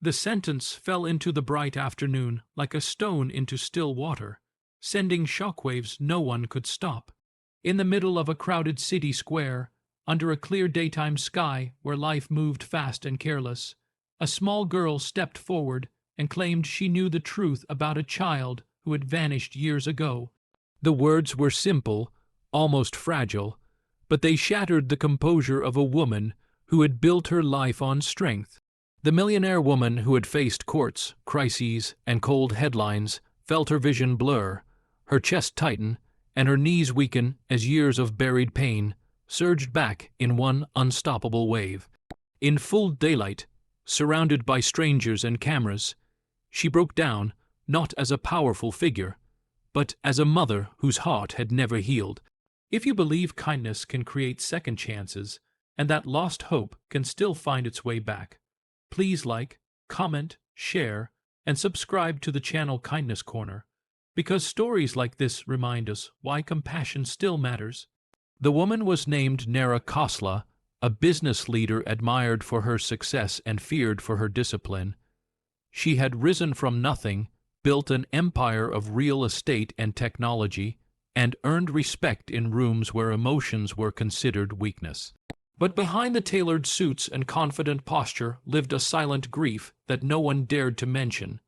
The sentence fell into the bright afternoon like a stone into still water, sending shockwaves no one could stop. In the middle of a crowded city square, under a clear daytime sky where life moved fast and careless, a small girl stepped forward and claimed she knew the truth about a child who had vanished years ago. The words were simple, almost fragile, but they shattered the composure of a woman who had built her life on strength. The millionaire woman who had faced courts, crises, and cold headlines felt her vision blur, her chest tighten, and her knees weaken as years of buried pain surged back in one unstoppable wave. In full daylight, surrounded by strangers and cameras, she broke down, not as a powerful figure, but as a mother whose heart had never healed. If you believe kindness can create second chances, and that lost hope can still find its way back, please like, comment, share, and subscribe to the channel Kindness Corner, because stories like this remind us why compassion still matters. The woman was named Nera Khosla, a business leader admired for her success and feared for her discipline. She had risen from nothing, built an empire of real estate and technology, and earned respect in rooms where emotions were considered weakness. But behind the tailored suits and confident posture lived a silent grief that no one dared to mention.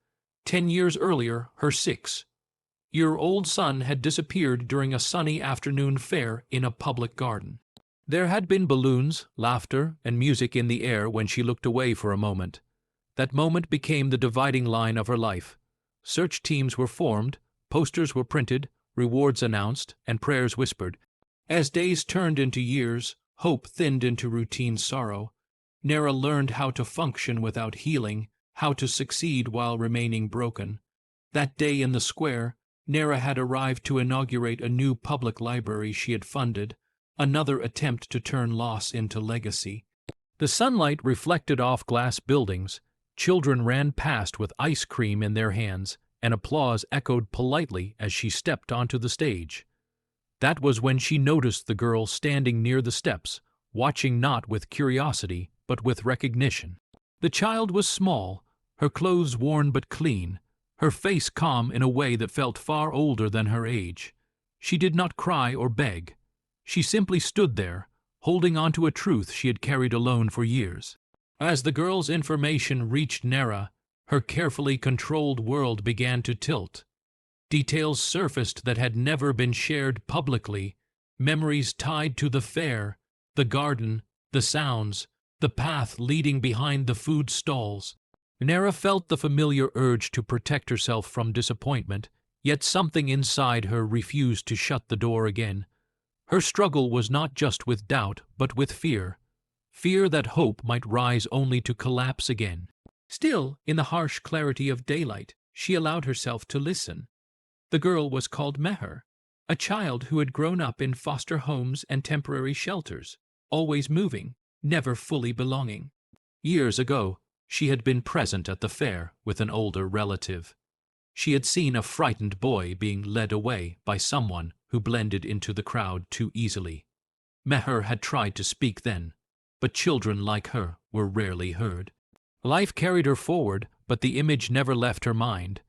10 years earlier, her 6-year-old son had disappeared during a sunny afternoon fair in a public garden. There had been balloons, laughter, and music in the air when she looked away for a moment. That moment became the dividing line of her life. Search teams were formed, posters were printed, rewards announced, and prayers whispered. As days turned into years, hope thinned into routine sorrow. Nera learned how to function without healing, how to succeed while remaining broken. That day in the square, Nera had arrived to inaugurate a new public library she had funded, another attempt to turn loss into legacy. The sunlight reflected off glass buildings, children ran past with ice cream in their hands, and applause echoed politely as she stepped onto the stage. That was when she noticed the girl standing near the steps, watching not with curiosity, but with recognition. The child was small, her clothes worn but clean, her face calm in a way that felt far older than her age. She did not cry or beg. She simply stood there, holding on to a truth she had carried alone for years. As the girl's information reached Nera, her carefully controlled world began to tilt. Details surfaced that had never been shared publicly, memories tied to the fair, the garden, the sounds, the path leading behind the food stalls. Nera felt the familiar urge to protect herself from disappointment, yet something inside her refused to shut the door again. Her struggle was not just with doubt, but with fear. Fear that hope might rise only to collapse again. Still, in the harsh clarity of daylight, she allowed herself to listen. The girl was called Meher, a child who had grown up in foster homes and temporary shelters, always moving, never fully belonging. Years ago, she had been present at the fair with an older relative. She had seen a frightened boy being led away by someone who blended into the crowd too easily. Meher had tried to speak then, but children like her were rarely heard. Life carried her forward, but the image never left her mind.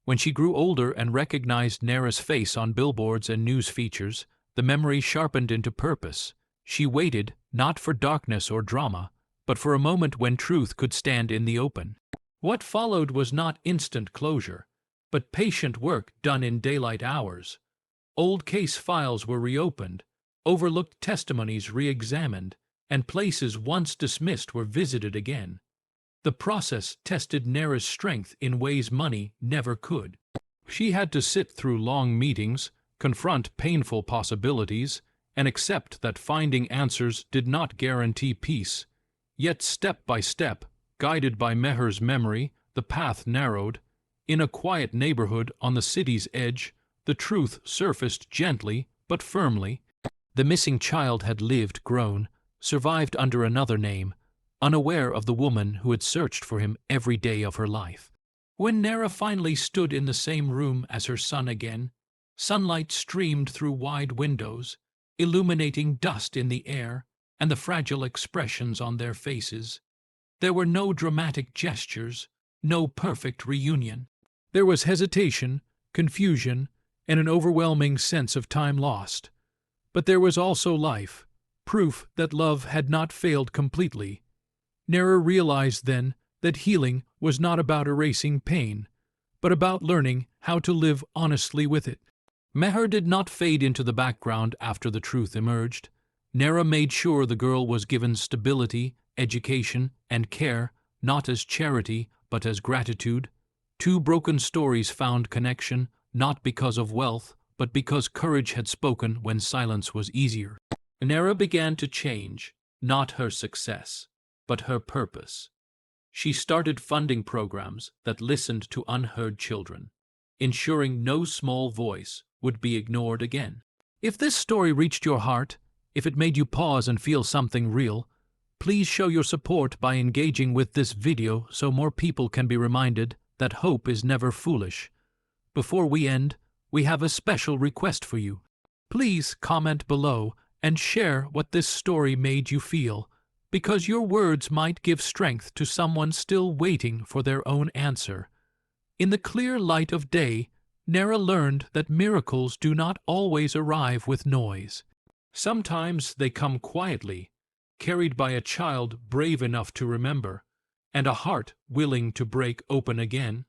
When she grew older and recognized Nera's face on billboards and news features, the memory sharpened into purpose. She waited, not for darkness or drama, but for a moment when truth could stand in the open. What followed was not instant closure, but patient work done in daylight hours. Old case files were reopened, overlooked testimonies re-examined, and places once dismissed were visited again. The process tested Nera's strength in ways money never could. She had to sit through long meetings, confront painful possibilities, and accept that finding answers did not guarantee peace. Yet step by step, guided by Meher's memory, the path narrowed. In a quiet neighborhood on the city's edge, the truth surfaced gently but firmly. The missing child had lived, grown, survived under another name, unaware of the woman who had searched for him every day of her life. When Nera finally stood in the same room as her son again, sunlight streamed through wide windows, illuminating dust in the air and the fragile expressions on their faces. There were no dramatic gestures, no perfect reunion. There was hesitation, confusion, and an overwhelming sense of time lost. But there was also life, proof that love had not failed completely. Nera realized then that healing was not about erasing pain, but about learning how to live honestly with it. Meher did not fade into the background after the truth emerged. Nera made sure the girl was given stability, education, and care, not as charity, but as gratitude. Two broken stories found connection, not because of wealth, but because courage had spoken when silence was easier. Nera began to change, not her success, but her purpose. She started funding programs that listened to unheard children, ensuring no small voice would be ignored again. If this story reached your heart, if it made you pause and feel something real, please show your support by engaging with this video so more people can be reminded that hope is never foolish. Before we end, we have a special request for you. Please comment below and share what this story made you feel, because your words might give strength to someone still waiting for their own answer. In the clear light of day, Nera learned that miracles do not always arrive with noise. Sometimes they come quietly, carried by a child brave enough to remember, and a heart willing to break open again.